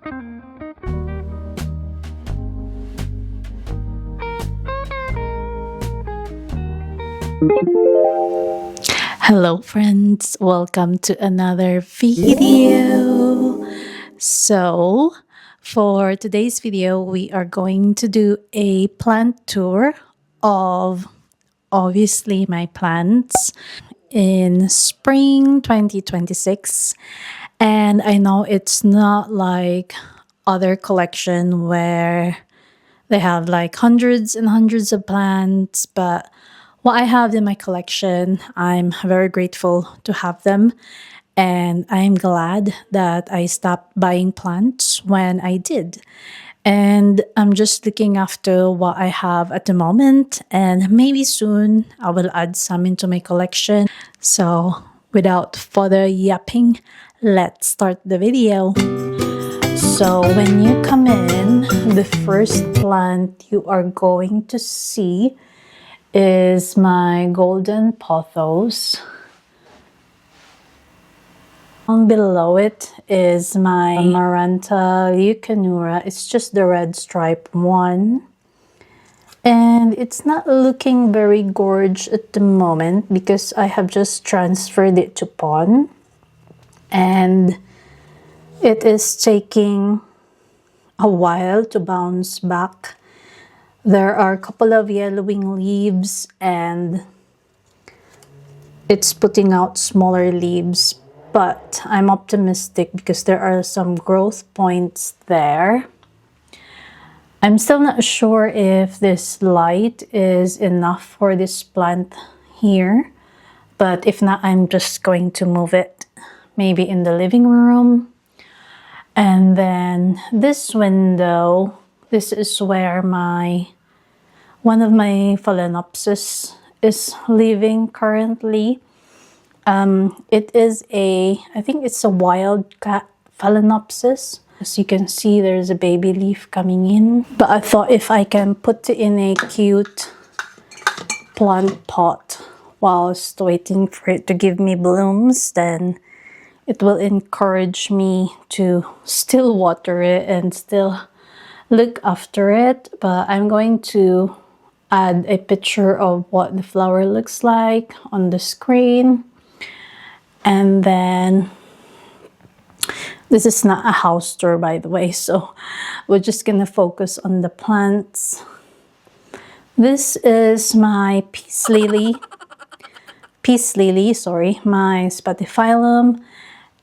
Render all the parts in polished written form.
Hello friends, welcome to another video. So, for today's video, we are going to do a plant tour of obviously my plants in spring 2026. And I know it's not like other collection where they have like hundreds and hundreds of plants, but what I have in my collection, I'm very grateful to have them. And I'm glad that I stopped buying plants when I did. And I'm just looking after what I have at the moment. And maybe soon I will add some into my collection. So without further yapping, let's start the video. So when you come in, the first plant you are going to see is my golden pothos. Down below it is my Maranta leucanura. It's just the red stripe one. And it's not looking very gorgeous at the moment because I have just transferred it to pon. And it is taking a while to bounce back. There are a couple of yellowing leaves and it's putting out smaller leaves, but I'm optimistic because there are some growth points there. I'm still not sure if this light is enough for this plant here, but if not, I'm just going to move it maybe in the living room. And then this window, this is where one of my phalaenopsis is living currently. It is I think it's a wildcat phalaenopsis. As you can see, there's a baby leaf coming in. But I thought if I can put it in a cute plant pot whilst waiting for it to give me blooms, then it will encourage me to still water it and still look after it. But I'm going to add a picture of what the flower looks like on the screen. And then this is not a house tour, by the way, so we're just gonna focus on the plants. This is my peace lily, my spathiphyllum,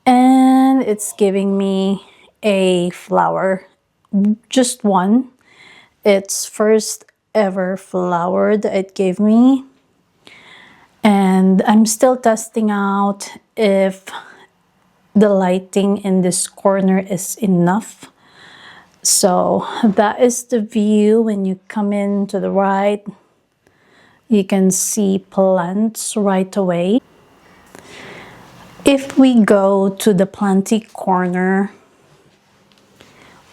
and it's giving me a flower, just one. Its first ever flower that it gave me. And I'm still testing out if the lighting in this corner is enough. So that is the view. When you come in to the right, you can see plants right away. If we go to the planty corner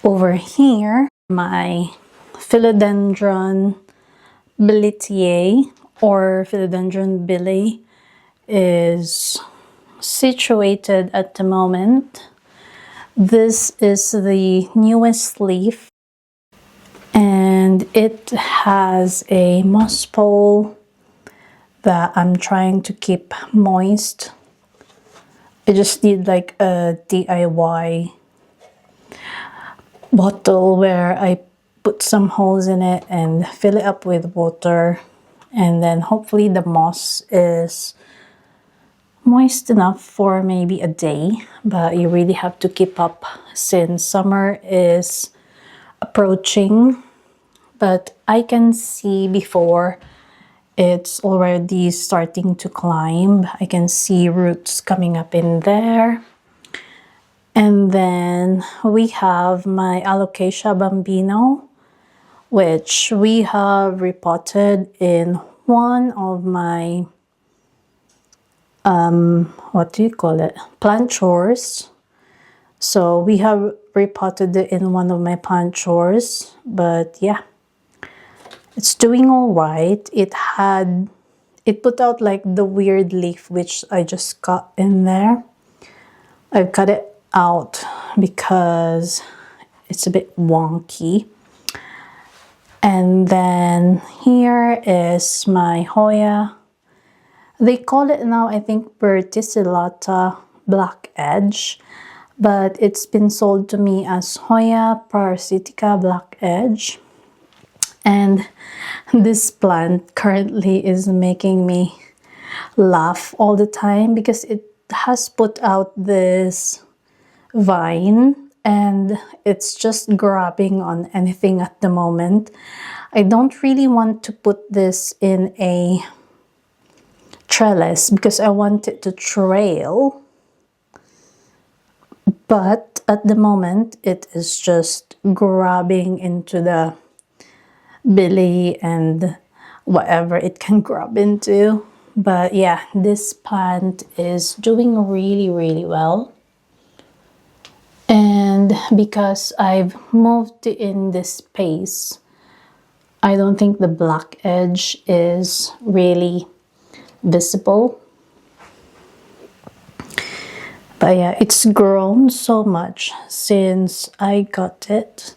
over here, my philodendron billetier or philodendron billy is situated at the moment. This is the newest leaf and it has a moss pole that I'm trying to keep moist. I just need like a DIY bottle where I put some holes in it and fill it up with water, and then hopefully the moss is moist enough for maybe a day. But you really have to keep up since summer is approaching. But I can see before it's already starting to climb. I can see roots coming up in there. And then we have my Alocasia bambino, which we have repotted in one of my what do you call it, planchors. So we have repotted it in one of my planchors, but yeah, it's doing all right. It put out like the weird leaf which I just cut in there. I've cut it out because it's a bit wonky. And then here is my Hoya. They call it now, I think, Verticillata Black Edge, but it's been sold to me as Hoya Parasitica Black Edge. And this plant currently is making me laugh all the time because it has put out this vine and it's just grabbing on anything at the moment. I don't really want to put this in a trellis because I want it to trail, but at the moment it is just grabbing into the billy and whatever it can grab into. But yeah, this plant is doing really well. And because I've moved in this space, I don't think the black edge is really visible. But yeah, it's grown so much since I got it.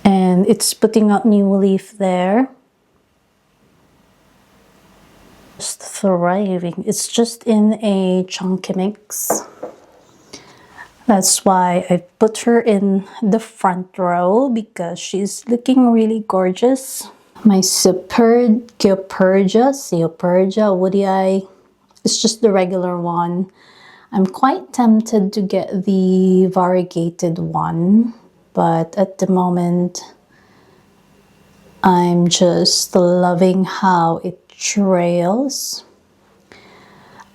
And it's putting out new leaf there. Just thriving. It's just in a chunky mix. That's why I put her in the front row because she's looking really gorgeous. My Ceopergia woody eye. It's just the regular one. I'm quite tempted to get the variegated one, but at the moment I'm just loving how it trails.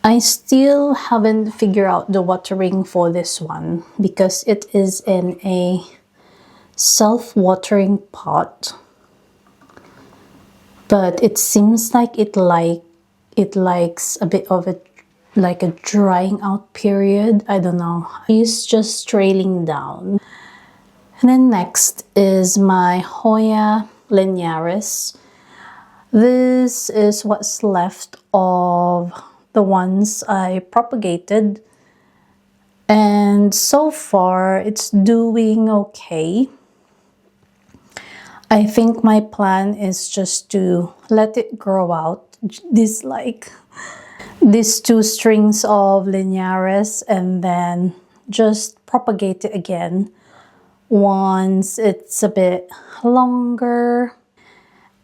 I still haven't figured out the watering for this one because it is in a self-watering pot, but it seems like it likes a bit of a drying out period. I don't know. It's just trailing down. And then next is my Hoya linearis. This is what's left of the ones I propagated, and so far it's doing okay. I think my plan is just to let it grow out, these 2 strings of linearis, and then just propagate it again once it's a bit longer.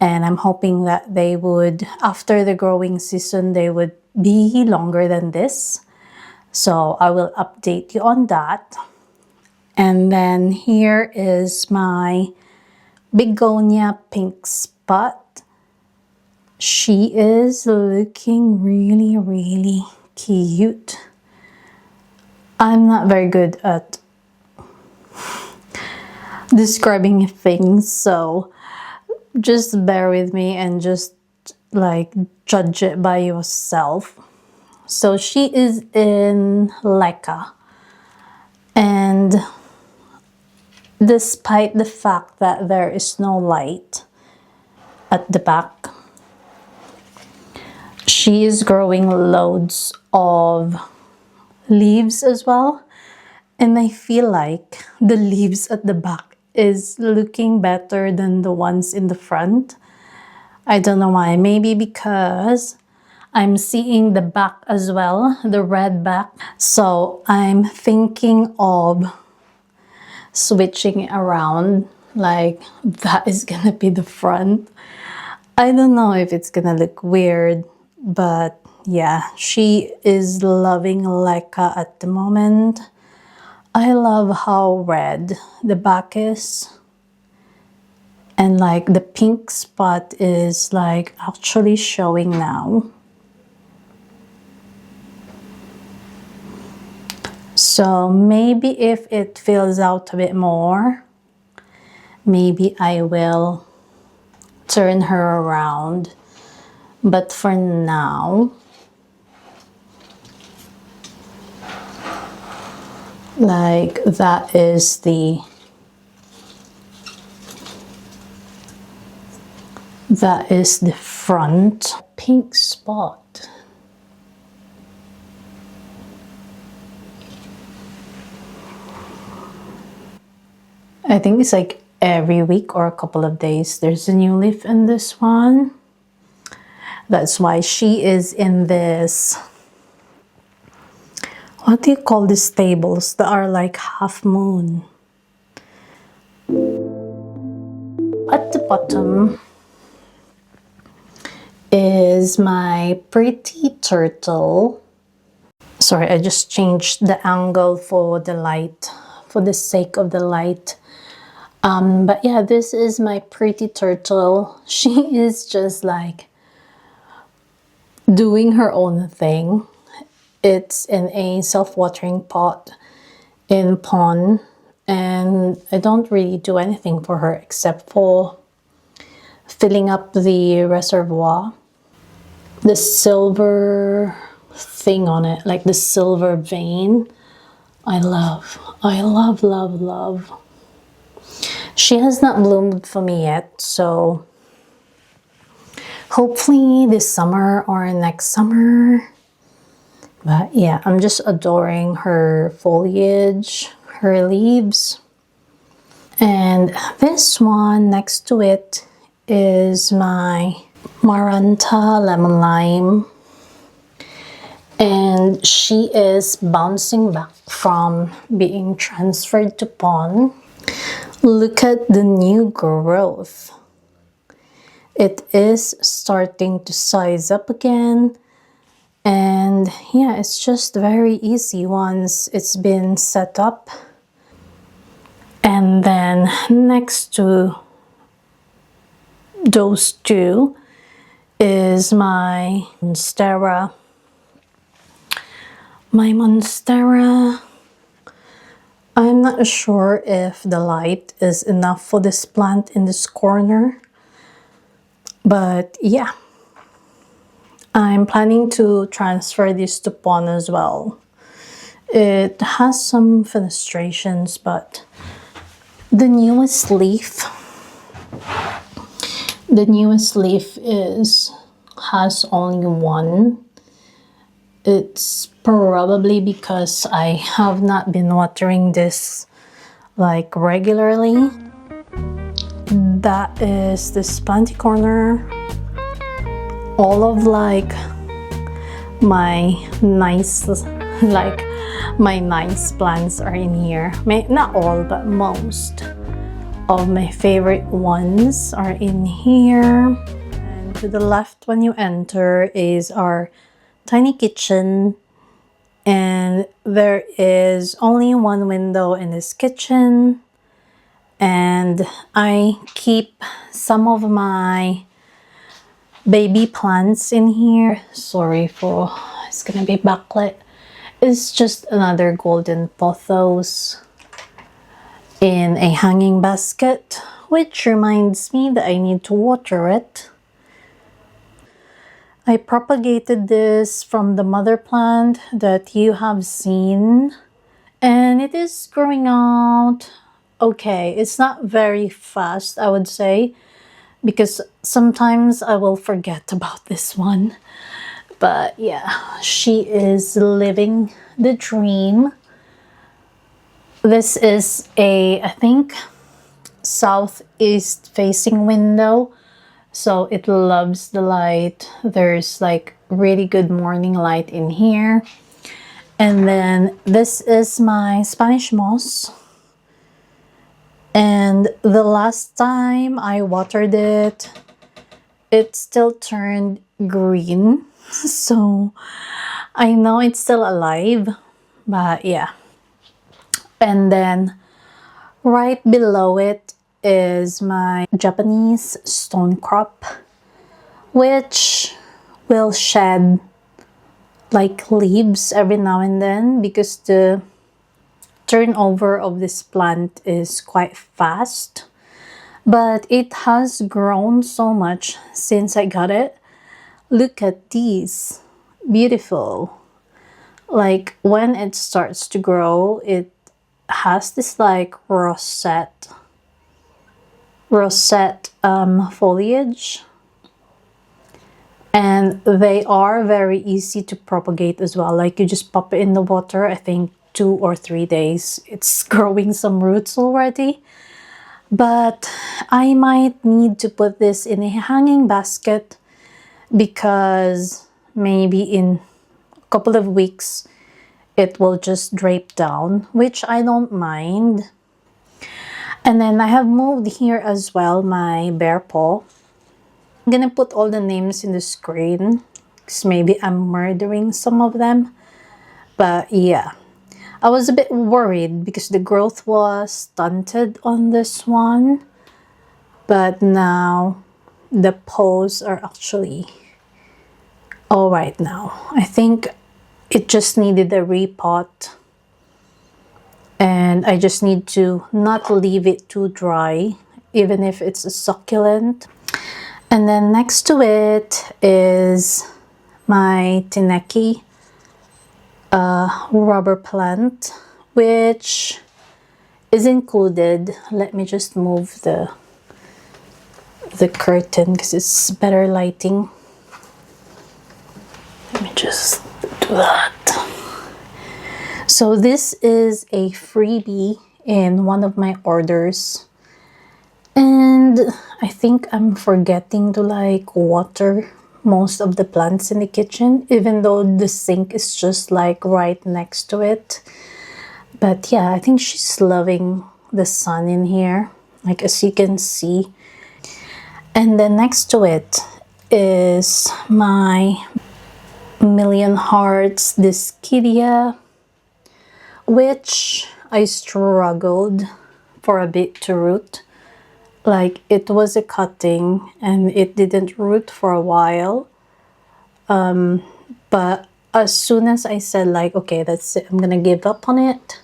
And I'm hoping that they would, after the growing season, they would be longer than this. So I will update you on that. And then here is my Begonia Pink Spot. She is looking really cute. I'm not very good at describing things, so just bear with me and just judge it by yourself. So she is in Leca, and despite the fact that there is no light at the back, she is growing loads of leaves as well, and I feel like the leaves at the back is looking better than the ones in the front. I don't know why. Maybe because I'm seeing the back as well, the red back. So I'm thinking of switching it around, like that is gonna be the front. I don't know if it's gonna look weird, but yeah, she is loving Leca at the moment. I love how red the back is, and the pink spot is actually showing now. So maybe if it fills out a bit more, maybe I will turn her around. But for now, that is the front. Pink spot. I think it's like every week or a couple of days there's a new leaf in this one. That's why she is in this, what do you call these tables that are like half moon? At the bottom is my pretty turtle. Sorry, I just changed the angle for the light, for the sake of the light. But yeah, this is my pretty turtle. She is just like doing her own thing. It's in a self-watering pot in pond, and I don't really do anything for her except for filling up the reservoir. The silver thing on it, like the silver vein, I love, love, love. She has not bloomed for me yet, so hopefully this summer or next summer. But yeah, I'm just adoring her foliage, her leaves. And this one next to it is my Maranta lemon lime. And she is bouncing back from being transferred to pond. Look at the new growth. It is starting to size up again. And yeah, it's just very easy once it's been set up. And then next to those two is my Monstera. My Monstera, I'm not sure if the light is enough for this plant in this corner. But yeah, I'm planning to transfer this to pond as well. It has some fenestrations, but the newest leaf has only one. It's probably because I have not been watering this like regularly. That is this planty corner. All of like my nice plants are in here. Not all, but most of my favorite ones are in here. And to the left when you enter is our tiny kitchen, and there is only one window in this kitchen, and I keep some of my baby plants in here. Sorry for it's gonna be backlit. It's just another golden pothos in a hanging basket, which reminds me that I need to water it. I propagated this from the mother plant that you have seen, and it is growing out okay. It's not very fast, I would say, because sometimes I will forget about this one. But yeah, she is living the dream. This is a, I think, southeast facing window. So it loves the light. There's like really good morning light in here. And then this is my Spanish moss. And the last time I watered it, it still turned green. So I know it's still alive, but yeah. And then right below it is my Japanese stone crop, which will shed like leaves every now and then because the turnover of this plant is quite fast. But it has grown so much since I got it. Look at these, beautiful. Like when it starts to grow, it has this like rosette foliage, and they are very easy to propagate as well. Like you just pop it in the water, I think 2 or 3 days, it's growing some roots already. But I might need to put this in a hanging basket because maybe in a couple of weeks it will just drape down, which I don't mind. And then I have moved here as well my bear paw. I'm gonna put all the names in the screen because maybe I'm murdering some of them. But yeah, I was a bit worried because the growth was stunted on this one. But now the paws are actually all right now. I think it just needed a repot. And I just need to not leave it too dry, even if it's a succulent. And then next to it is my Tineki rubber plant, which is included. Let me just move the curtain because it's better lighting. Let me just do that. So this is a freebie in one of my orders. And I think I'm forgetting to like water most of the plants in the kitchen, even though the sink is just like right next to it. But yeah, I think she's loving the sun in here, like as you can see. And then next to it is my Million Hearts Dischidia, which I struggled for a bit to root. Like it was a cutting and it didn't root for a while. But as soon as I said like, okay, that's it, I'm gonna give up on it,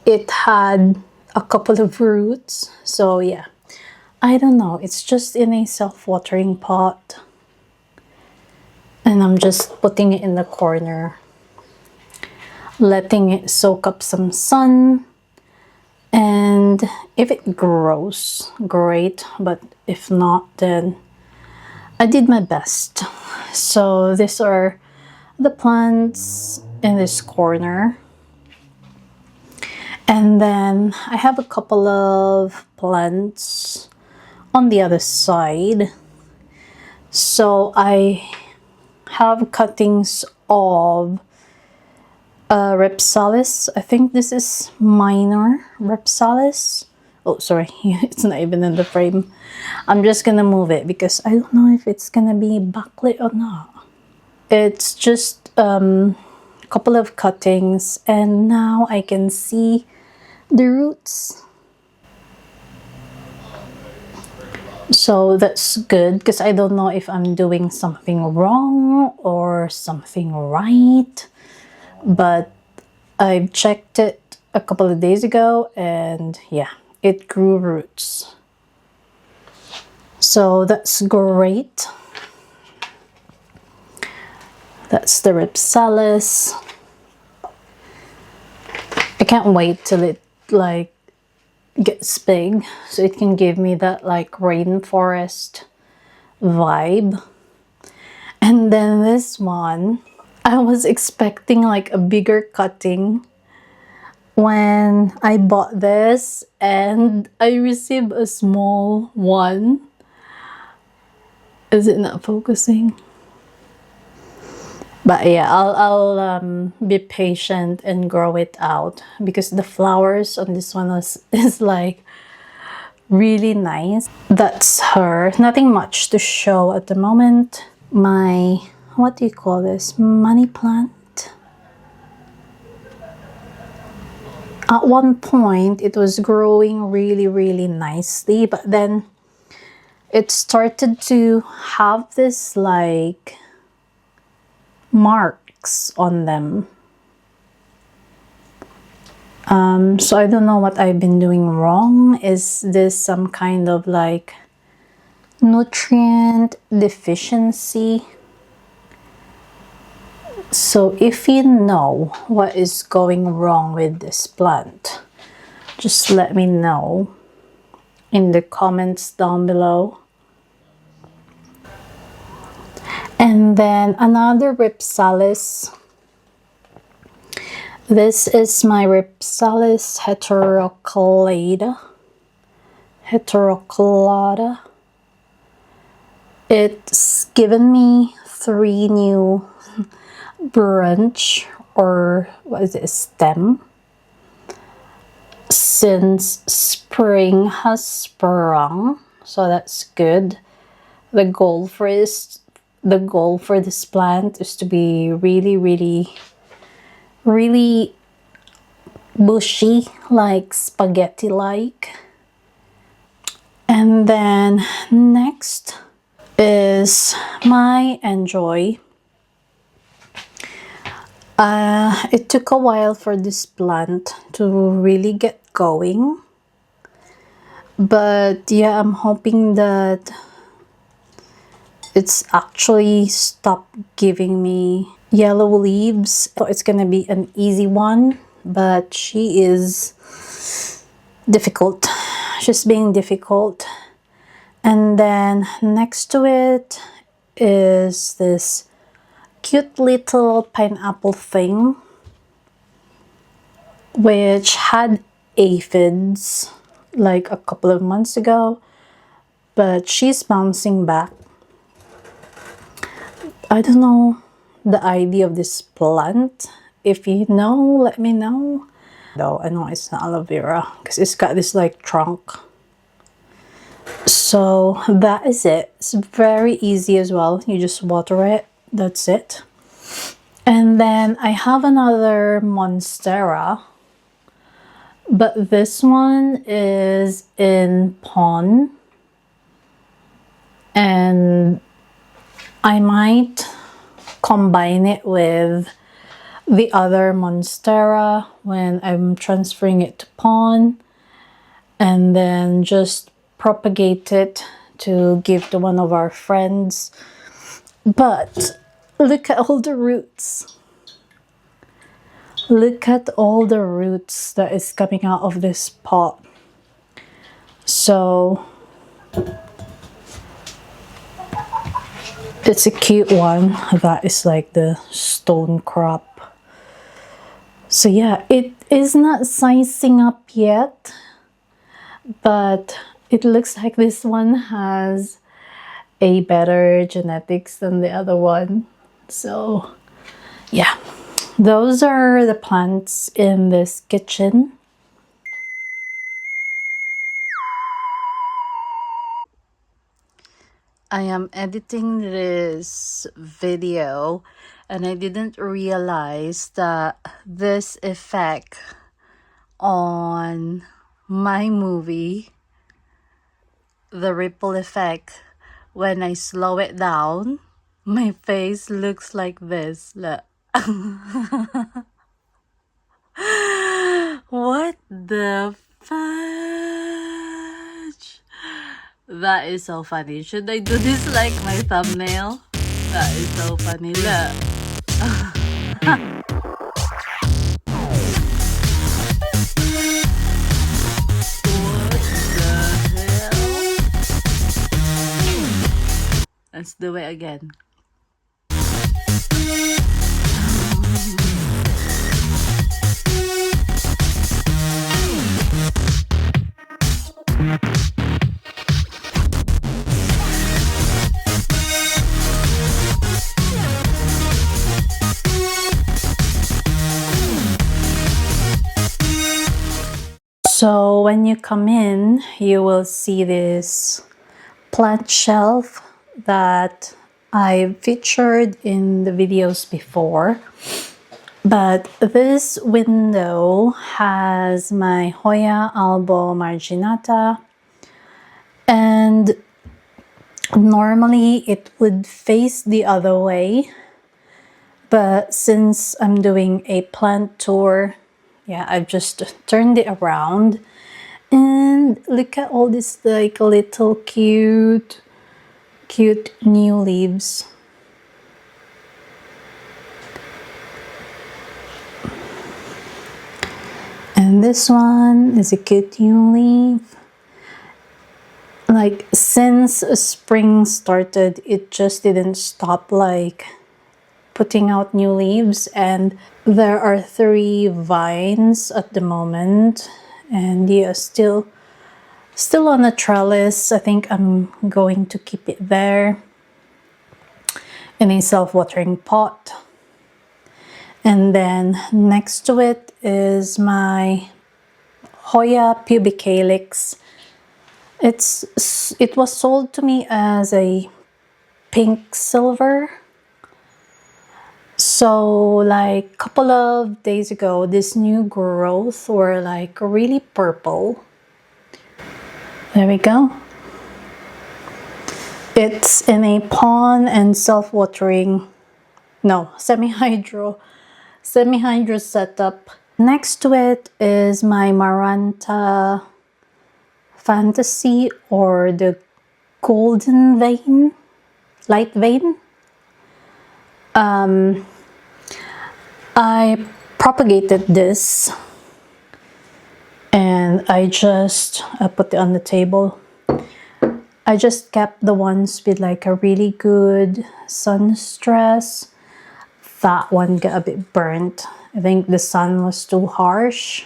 it had a couple of roots. So yeah, I don't know, it's just in a self-watering pot. And I'm just putting it in the corner, letting it soak up some sun. And if it grows, great, but if not, then I did my best. So these are the plants in this corner. And then I have a couple of plants on the other side. So I have cuttings of Ripsalis. I think this is minor Ripsalis. Oh, sorry, it's not even in the frame. I'm just gonna move it because I don't know if it's gonna be backlit or not. It's just a couple of cuttings, and now I can see the roots. So that's good because I don't know if I'm doing something wrong or something right. But I checked it a couple of days ago and yeah, it grew roots. So that's great. That's the Ripsalis. I can't wait till it like gets big so it can give me that like rainforest vibe. And then this one, I was expecting like a bigger cutting when I bought this, and I received a small one. Is it not focusing? But yeah, I'll be patient and grow it out because the flowers on this one is like really nice. That's her. Nothing much to show at the moment. My, what do you call this? Money plant. At one point, it was growing really, really nicely, but then it started to have this like marks on them. So I don't know what I've been doing wrong. Is this some kind of like nutrient deficiency? So if you know what is going wrong with this plant, just let me know in the comments down below. And then another Ripsalis. This is my Ripsalis heteroclada. heteroclada. It's given me 3 new branch, or what is it, stem, since spring has sprung, so that's good. The goal for this plant is to be really bushy, like spaghetti like. And then next is my enjoy. It took a while for this plant to really get going, but yeah, I'm hoping that it's actually stopped giving me yellow leaves. So it's gonna be an easy one, but she is difficult. She's being difficult. And then next to it is this cute little pineapple thing, which had aphids like a couple of months ago, but she's bouncing back. I don't know the idea of this plant. If you know, let me know. Though I know it's not aloe vera because it's got this like trunk. So that is it. It's very easy as well. You just water it. That's it. And then I have another monstera, but this one is in pon, and I might combine it with the other monstera when I'm transferring it to pon, and then just propagate it to give to one of our friends. But look at all the roots. Look at all the roots that is coming out of this pot. So it's a cute one. That is like the stone crop. So yeah, it is not sizing up yet, but it looks like this one has a better genetics than the other one. So yeah, those are the plants in this kitchen. I am editing this video and I didn't realize that this effect on my movie, the ripple effect, when I slow it down, my face looks like this. Look. What the fudge? That is so funny. Should I do this like my thumbnail? That is so funny. Look. Let's do it again. So when you come in, you will see this plant shelf that I featured in the videos before. But this window has my Hoya albo marginata, and normally it would face the other way, but since I'm doing a plant tour, yeah, I've just turned it around. And look at all these like little cute new leaves. And this one is a cute new leaf. Like since spring started, it just didn't stop like putting out new leaves, and there are 3 vines at the moment, and yeah, still Still on the trellis. I think I'm going to keep it there in a self-watering pot. And then next to it is my Hoya pubic calyx. It was sold to me as a pink silver. So like a couple of days ago, this new growth were like really purple. There we go. It's in a pond and self-watering, no, semi-hydro setup. Next to it is my Maranta Fantasy, or the golden vein, light vein. I propagated this and I put it on the table. I just kept the ones with like a really good sun stress. That one got a bit burnt. I think the sun was too harsh.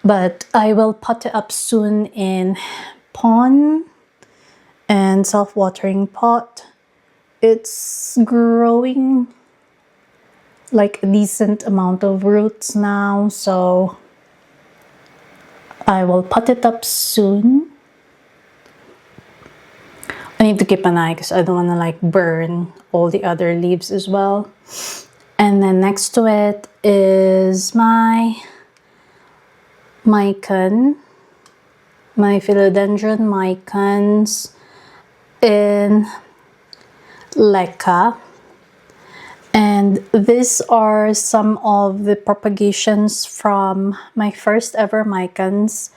But I will pot it up soon in pond and self-watering pot. It's growing like a decent amount of roots now, so I will pot it up soon. I need to keep an eye because I don't want to like burn all the other leaves as well. And then next to it is my Micon, my philodendron Micons in Leca. And these are some of the propagations from my first ever Micons.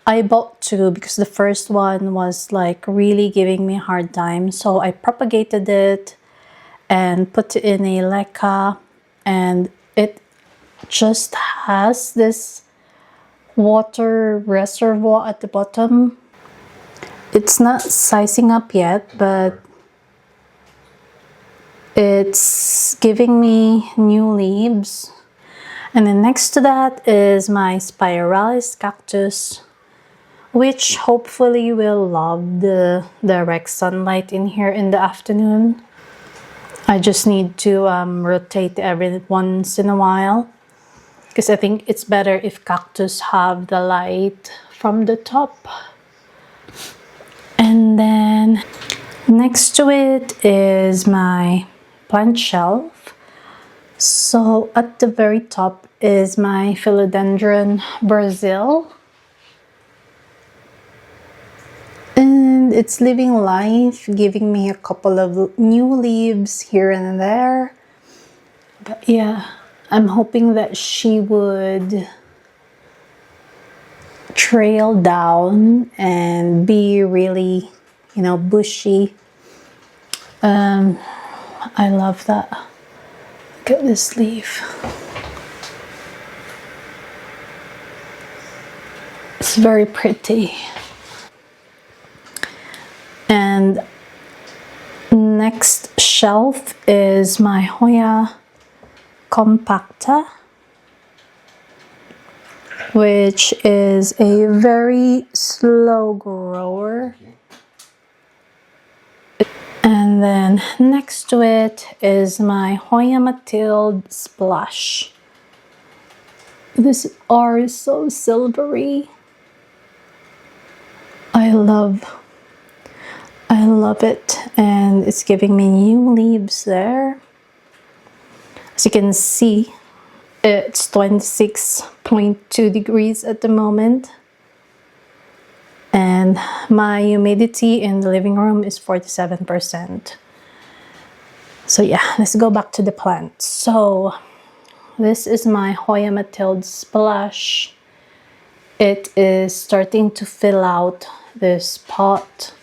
I bought two because the first one was like really giving me a hard time. So I propagated it and put it in a Leca, and it just has this water reservoir at the bottom. It's not sizing up yet, but it's giving me new leaves. And then next to that is my spiralis cactus, which hopefully will love the direct sunlight in here in the afternoon. I just need to rotate every once in a while, because I think it's better if cactus have the light from the top. And then next to it is my plant shelf. So at the very top is my philodendron Brazil. And it's living life, giving me a couple of new leaves here and there. But yeah, I'm hoping that she would trail down and be really, bushy. I love that. Look at this leaf. It's very pretty. And next shelf is my Hoya compacta, which is a very slow grower. And then next to it is my Hoya Matilde Splash. These are so silvery. I love it, and it's giving me new leaves there. As you can see, it's 26.2 degrees at the moment, and my humidity in the living room is 47%. So yeah, let's go back to the plant. So this is my Hoya Matilde Splash. It is starting to fill out this pot,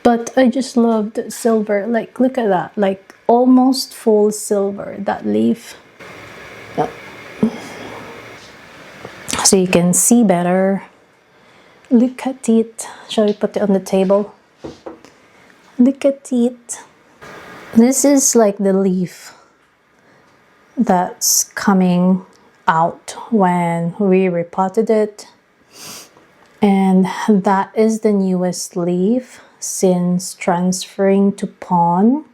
but I just love the silver. Like, look at that, like almost full silver, that leaf. Yep. So you can see better. Look at it. Shall we put it on the table? Look at it. This is like the leaf that's coming out when we repotted it. And that is the newest leaf since transferring to pond.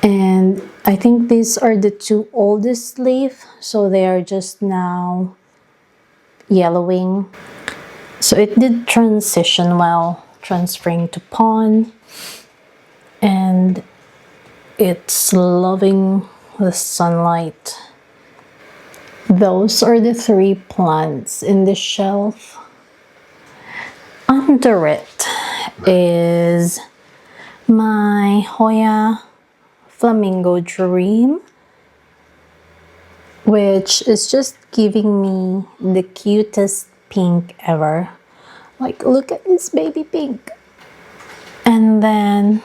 And I think these are the two oldest leaf, so they are just now yellowing. So it did transition well, transferring to pond, and it's loving the sunlight. Those are the 3 plants in the shelf. Under it is my Hoya Flamingo Dream, which is just giving me the cutest pink ever. Like, look at this baby pink. And then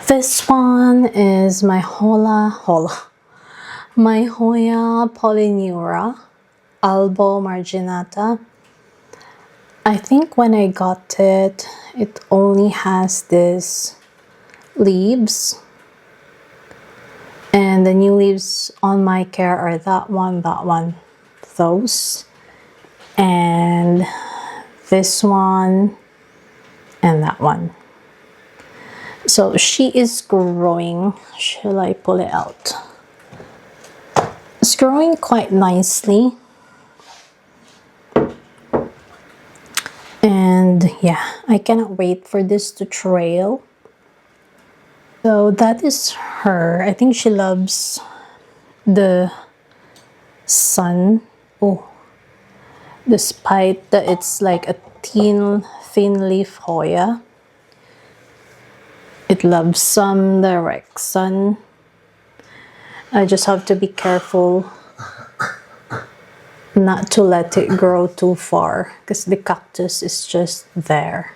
this one is my my Hoya Polyneura Albo Marginata. I think when I got it, it only has this leaves, and the new leaves on my care are that one, those, and this one, and that one. So she is growing. Shall I pull it out? It's growing quite nicely. And yeah, I cannot wait for this to trail. So that is her. I think she loves the sun. Oh, despite that it's like a thin leaf Hoya, it loves some direct sun. I just have to be careful not to let it grow too far because the cactus is just there.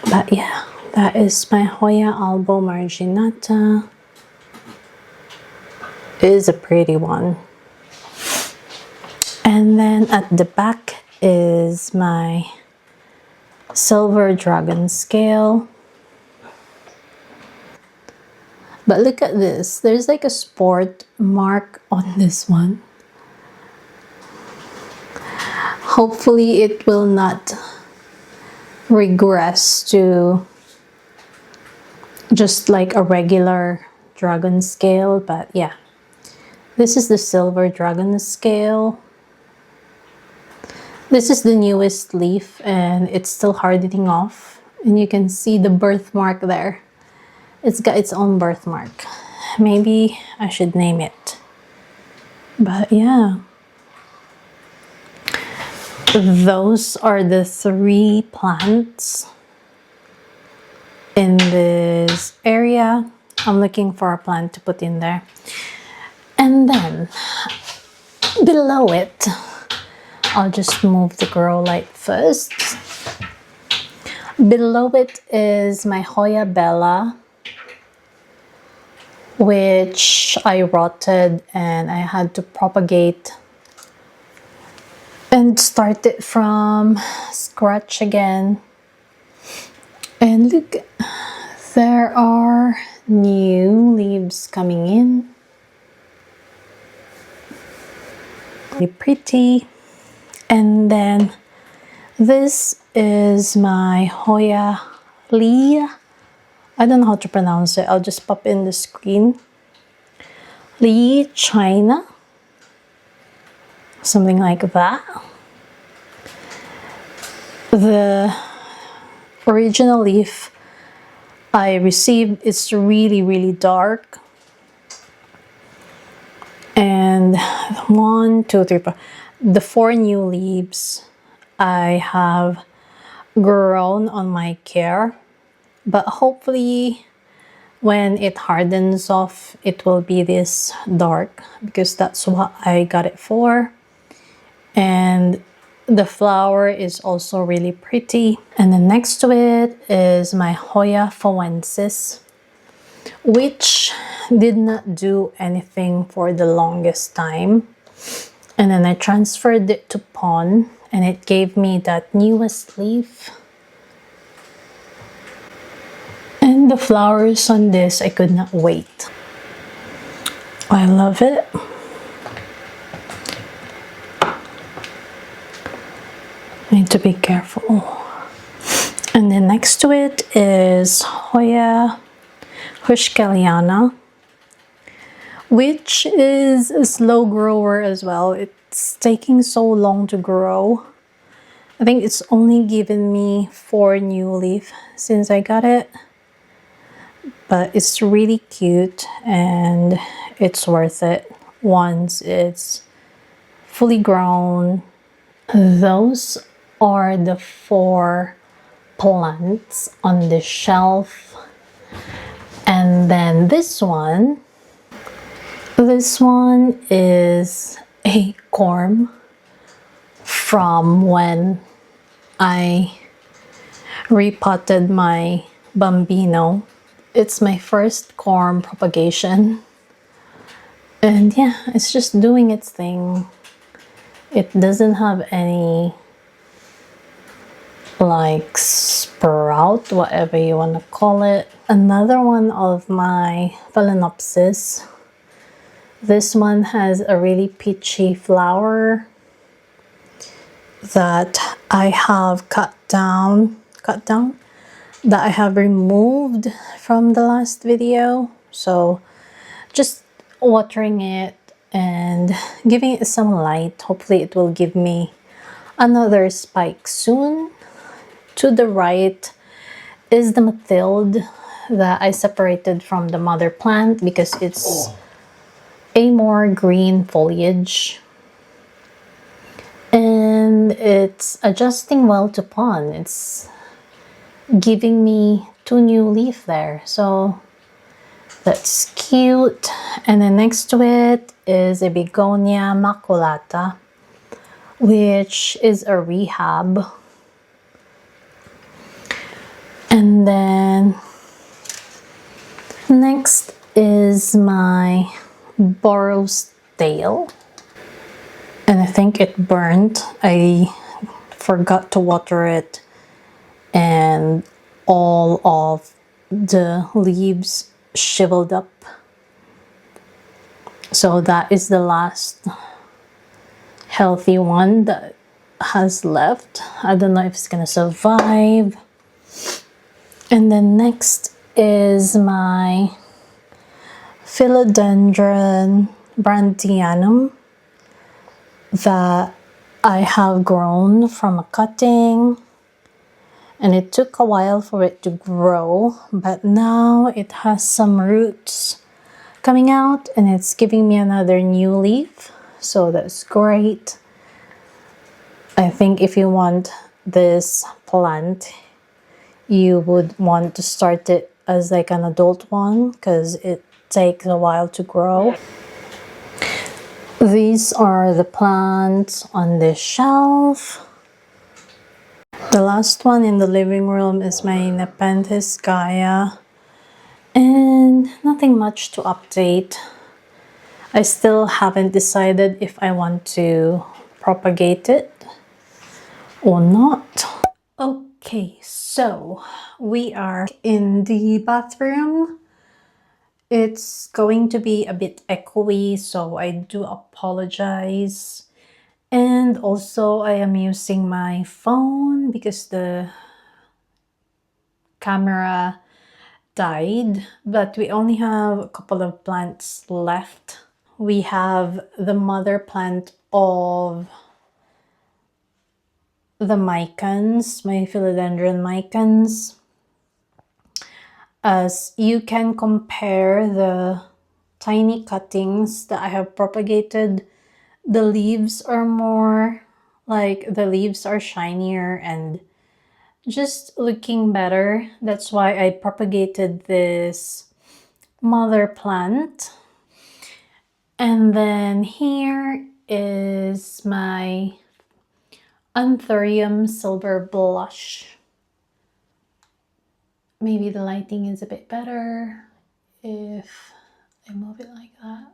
But yeah, that is my Hoya Albo Marginata. It is a pretty one. And then at the back is my silver dragon scale. But look at this. There's like a sport mark on this one. Hopefully it will not regress to just like a regular dragon scale. But yeah, this is the silver dragon scale. This is the newest leaf and it's still hardening off. And you can see the birthmark there. It's got its own birthmark. Maybe I should name it. But yeah. Those are the 3 plants in this area. I'm looking for a plant to put in there. And then below it, I'll just move the grow light first. Below it is my Hoya Bella, which I rotted and I had to propagate and start it from scratch again. And look, there are new leaves coming in. Really pretty. And then this is my Hoya Lee. I don't know how to pronounce it. I'll just pop in the screen. Lee China. Something like that. The original leaf I received is really, really dark. And 1, 2, 3, 4. The 4 new leaves I have grown on my care. But hopefully when it hardens off, it will be this dark because that's what I got it for. And the flower is also really pretty. And then next to it is my Hoya Foensis, which did not do anything for the longest time. And then I transferred it to pond and it gave me that newest leaf. And the flowers on this, I could not wait. I love it. Need to be careful. And then next to it is Hoya Hushkeliana, which is a slow grower as well. It's taking so long to grow. I think it's only given me 4 new leaf since I got it. But it's really cute and it's worth it once it's fully grown. Those are the 4 plants on the shelf. And then this one is a corm from when I repotted my Bambino. It's my first corm propagation. And yeah, it's just doing its thing. It doesn't have any like sprout, whatever you want to call it. Another one of my Phalaenopsis. This one has a really peachy flower that I have cut down, that I have removed from the last video. So just watering it and giving it some light. Hopefully it will give me another spike soon. To the right is the Mathilde that I separated from the mother plant because it's a more green foliage. And it's adjusting well to pon. It's giving me 2 new leaves there. So that's cute. And then next to it is a Begonia maculata, which is a rehab. And then next is my Boros tail. And I think it burnt. I forgot to water it. And all of the leaves shriveled up. So that is the last healthy one that has left. I don't know if it's gonna survive. And then next is my Philodendron brantianum that I have grown from a cutting. And it took a while for it to grow, but now it has some roots coming out and it's giving me another new leaf. So that's great. I think if you want this plant, you would want to start it as like an adult one because it takes a while to grow. These are the plants on this shelf. The last one in the living room is my Nepenthes Gaia, and nothing much to update. I still haven't decided if I want to propagate it or not. Okay, so we are in the bathroom. It's going to be a bit echoey, so I do apologize. And also I am using my phone because the camera died, but we only have a couple of plants left. We have the mother plant of the micans, my philodendron micans. As you can compare the tiny cuttings that I have propagated, the leaves are more like the leaves are shinier and just looking better. That's why I propagated this mother plant. And then here is my Anthurium silver blush. Maybe the lighting is a bit better if I move it like that.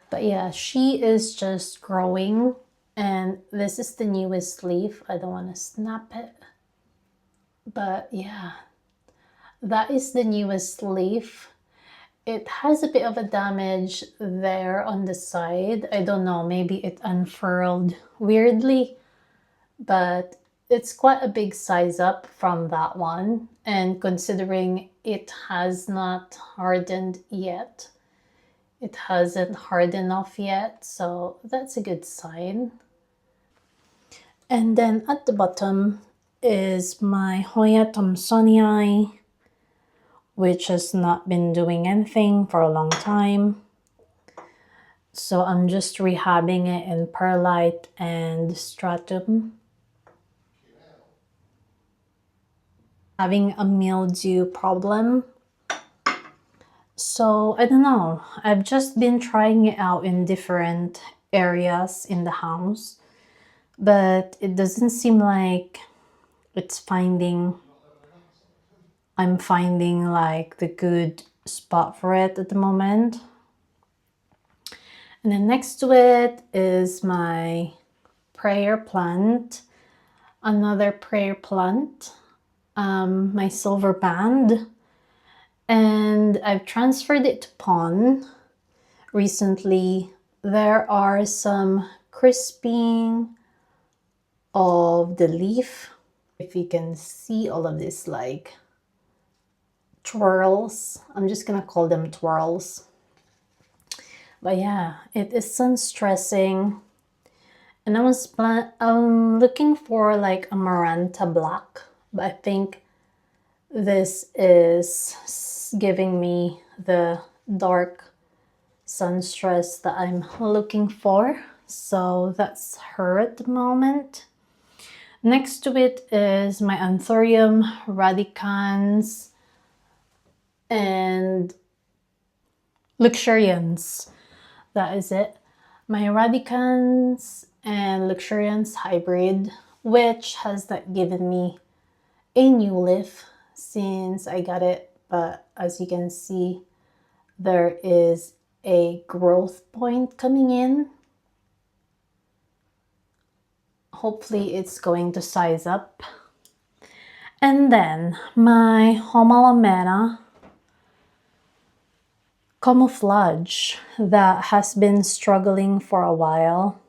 But yeah, she is just growing, and this is the newest leaf. I don't want to snap it. But yeah, that is the newest leaf. It has a bit of a damage there on the side. I don't know, maybe it unfurled weirdly. but it's quite a big size up from that one. And considering it has not hardened yet, it hasn't hardened off yet, so that's a good sign. And then at the bottom is my Hoya Thomsonii, which has not been doing anything for a long time. So I'm just rehabbing it in perlite and stratum. Having a mildew problem. So I don't know. I've just been trying it out in different areas in the house, but it doesn't seem like I'm finding like the good spot for it at the moment. And then next to it is my prayer plant, another prayer plant, my silver band, and I've transferred it to pon recently. There are some crisping of the leaf. If you can see all of this like twirls, I'm just gonna call them twirls. But yeah, it is sun stressing. And I'm looking for like a Maranta black, but I think this is giving me the dark sun stress that I'm looking for. So that's her at the moment. Next to it is my Anthurium radicans and luxurians. That is it. My radicans and luxurians hybrid, which has not given me a new leaf since I got it, but as you can see, there is a growth point coming in. Hopefully it's going to size up. And then my Homalamena camouflage that has been struggling for a while.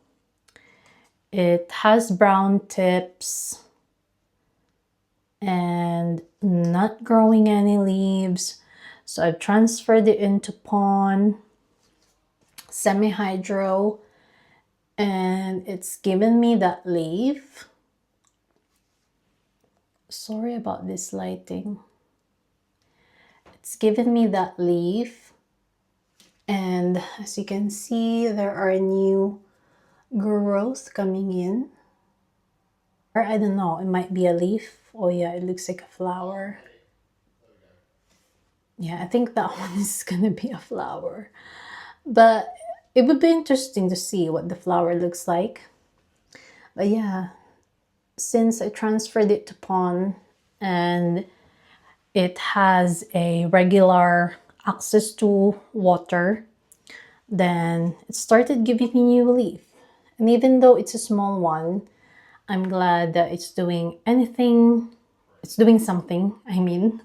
It has brown tips and not growing any leaves. So I've transferred it into pon, semi-hydro, and it's given me that leaf. Sorry about this lighting. It's given me that leaf, and as you can see, there are new growth coming in. Or I don't know, it might be a leaf. Oh yeah, it looks like a flower. Yeah, I think that one is gonna be a flower. But it would be interesting to see what the flower looks like. But yeah, since I transferred it to pon and it has a regular access to water, then it started giving me new leaf. And even though it's a small one, I'm glad that it's doing something, I mean.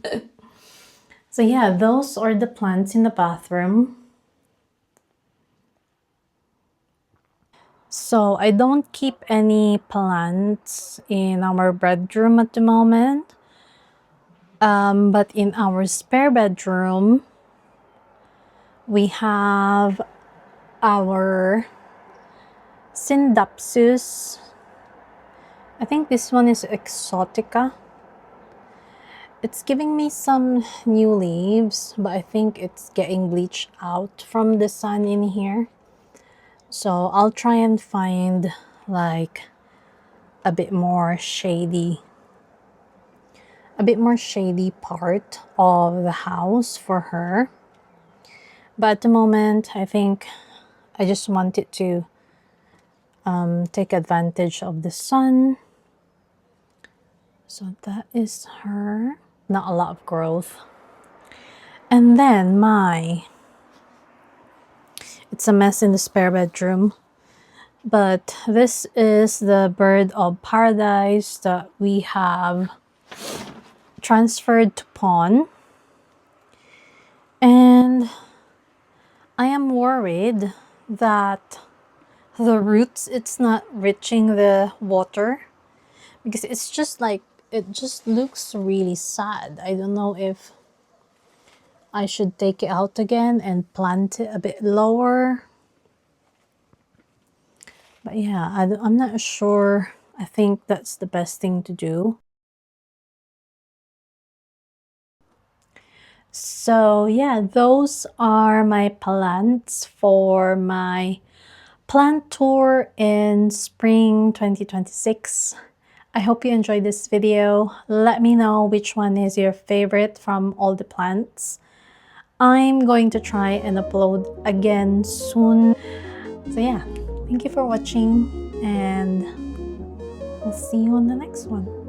So yeah, those are the plants in the bathroom. So I don't keep any plants in our bedroom at the moment. But in our spare bedroom, we have our Syndapsus. I think this one is Exotica. It's giving me some new leaves, but I think it's getting bleached out from the sun in here. So I'll try and find like a bit more shady part of the house for her. But at the moment, I think I just wanted to take advantage of the sun. So that is her. Not a lot of growth. And then it's a mess in the spare bedroom. But this is the bird of paradise that we have transferred to pon. And I am worried that the roots, it's not reaching the water. because it's just like, it just looks really sad. I don't know if I should take it out again and plant it a bit lower. But yeah, I'm not sure. I think that's the best thing to do. So yeah, those are my plants for my plant tour in spring 2026. I hope you enjoyed this video. Let me know which one is your favorite from all the plants. I'm going to try and upload again soon. So yeah, thank you for watching, and we'll see you on the next one.